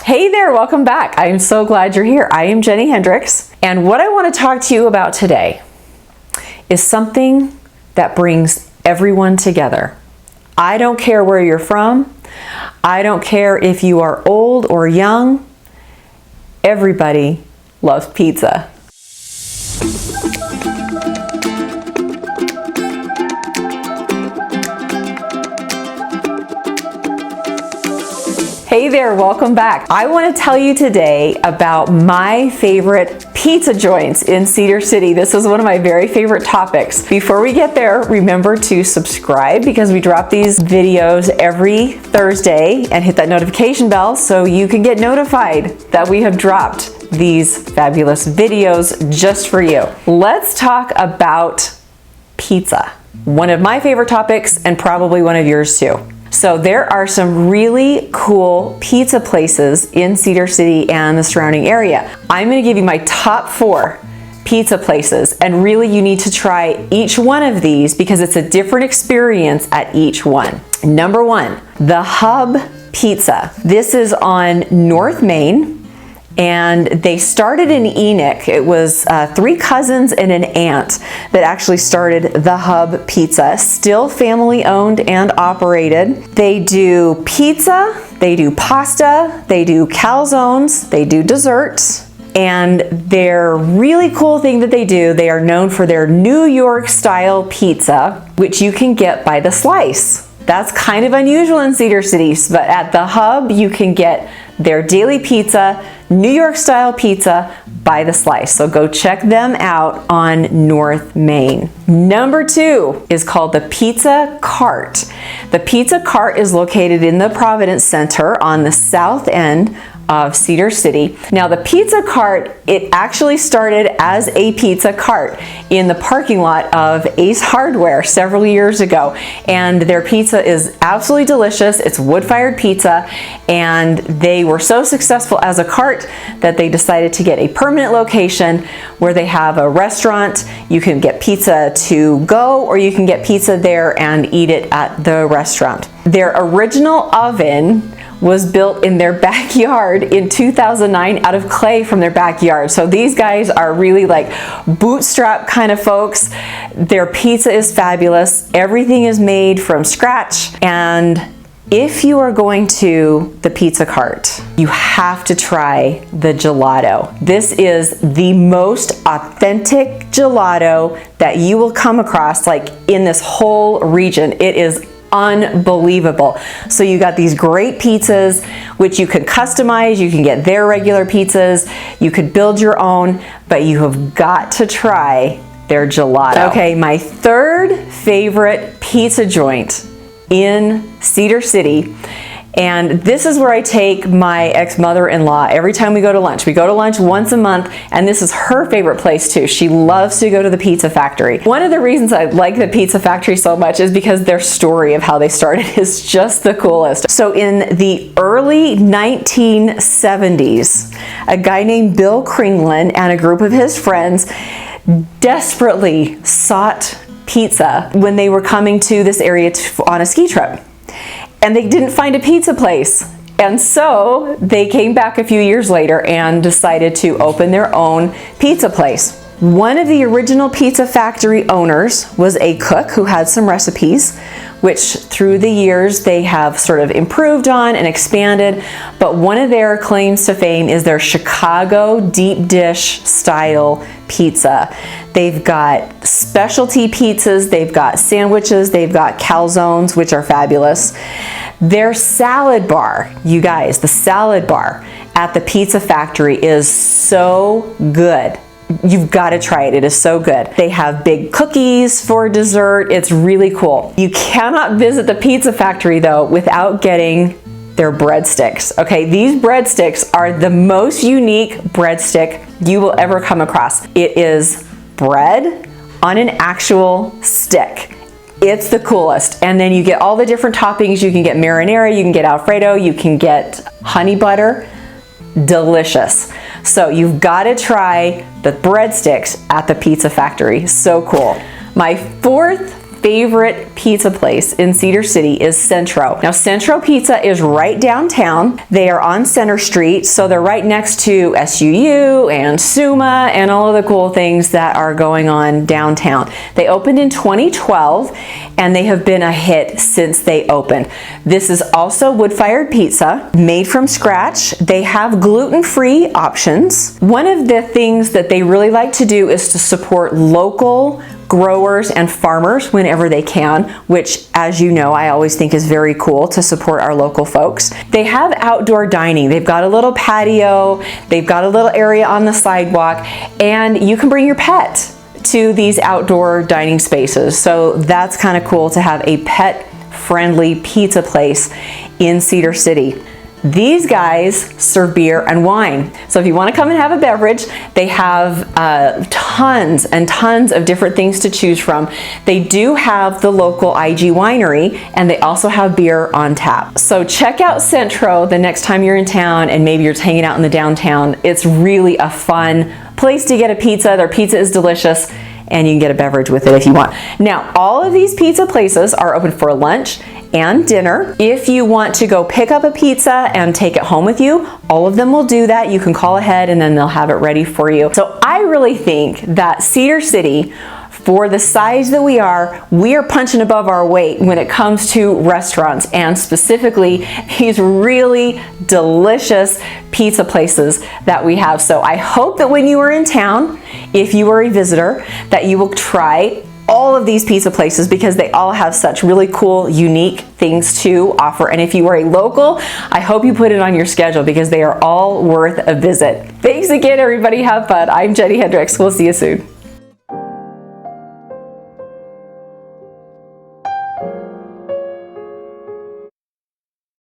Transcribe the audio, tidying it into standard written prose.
Hey there, welcome back. I am so glad you're here. I am Jennie Hendricks, and what I want to talk to you about today is something that brings everyone together. I don't care where you're from. I don't care if you are old or young. Everybody loves pizza. Hey there, welcome back. I want to tell you today about my favorite pizza joints in Cedar City. This is one of my very favorite topics. Before we get there, remember to subscribe because we drop these videos every Thursday, and hit that notification bell so you can get notified that we have dropped these fabulous videos just for you. Let's talk about pizza. One of my favorite topics and probably one of yours too. So there are some really cool pizza places in Cedar City and the surrounding area. I'm going to give you my top 4 pizza places, and really you need to try each one of these because it's a different experience at each one. Number 1, the Hub Pizza. This is on North Main, and they started in Enoch. It was 3 cousins and an aunt that actually started the Hub Pizza. Still family owned and operated. They do pizza, they do pasta, they do calzones, they do desserts. And their really cool thing that they are known for their New York style pizza, which you can get by the slice. That's kind of unusual in Cedar City, but at the Hub you can get their daily pizza, New York style pizza by the slice. So go check them out on North Main. Number 2 is called the Pizza Cart. The Pizza Cart is located in the Providence Center on the south end of Cedar City. Now the Pizza Cart, it actually started as a pizza cart in the parking lot of Ace Hardware several years ago, and their pizza is absolutely delicious. It's wood-fired pizza, and they were so successful as a cart that they decided to get a permanent location where they have a restaurant. You can get pizza to go, or you can get pizza there and eat it at the restaurant. Their original oven was built in their backyard in 2009 out of clay from their backyard. So these guys are really like bootstrap kind of folks. Their pizza is fabulous. Everything is made from scratch. And if you are going to the Pizza Cart, you have to try the gelato. This is the most authentic gelato that you will come across, like in this whole region. It is unbelievable. So you got these great pizzas which you can customize. You can get their regular pizzas, you could build your own, but you have got to try their gelato. Okay, my 3rd favorite pizza joint in Cedar City, and this is where I take my ex-mother-in-law every time we go to lunch. We go to lunch once a month, and this is her favorite place too. She loves to go to the Pizza Factory. One of the reasons I like the Pizza Factory so much is because their story of how they started is just the coolest. So in the early 1970s, a guy named Bill Kringlin and a group of his friends desperately sought pizza when they were coming to this area on a ski trip. And they didn't find a pizza place. And so they came back a few years later and decided to open their own pizza place. One of the original Pizza Factory owners was a cook who had some recipes, which through the years they have sort of improved on and expanded. But one of their claims to fame is their Chicago deep dish style pizza. They've got specialty pizzas, they've got sandwiches, they've got calzones, which are fabulous. Their salad bar, you guys, the salad bar at the Pizza Factory is so good. You've got to try it. It is so good. They have big cookies for dessert. It's really cool. You cannot visit the Pizza Factory though without getting their breadsticks. Okay, these breadsticks are the most unique breadstick you will ever come across. It is bread on an actual stick. It's the coolest. And then you get all the different toppings. You can get marinara, you can get Alfredo, you can get honey butter. Delicious. So you've got to try the breadsticks at the Pizza Factory. So cool. My 4th favorite pizza place in Cedar City is Centro. Now, Centro Pizza is right downtown. They are on Center Street, so they're right next to SUU and SUMA and all of the cool things that are going on downtown. They opened in 2012 and they have been a hit since they opened. This is also wood-fired pizza made from scratch. They have gluten-free options. One of the things that they really like to do is to support local growers and farmers whenever they can, which, as you know, I always think is very cool to support our local folks. They have outdoor dining. They've got a little patio, they've got a little area on the sidewalk, and you can bring your pet to these outdoor dining spaces. So that's kind of cool to have a pet-friendly pizza place in Cedar City. These guys serve beer and wine. So if you want to come and have a beverage, they have tons and tons of different things to choose from. They do have the local IG winery, and they also have beer on tap. So check out Centro the next time you're in town and maybe you're hanging out in the downtown. It's really a fun place to get a pizza. Their pizza is delicious, and you can get a beverage with it if you want. Now, all of these pizza places are open for lunch and dinner. If you want to go pick up a pizza and take it home with you, all of them will do that. You can call ahead and then they'll have it ready for you. So I really think that Cedar City, for the size that we are punching above our weight when it comes to restaurants, and specifically these really delicious pizza places that we have. So I hope that when you are in town, if you are a visitor, that you will try all of these pizza places because they all have such really cool, unique things to offer. And if you are a local, I hope you put it on your schedule because they are all worth a visit. Thanks again, everybody. Have fun. I'm Jennie Hendricks. We'll see you soon.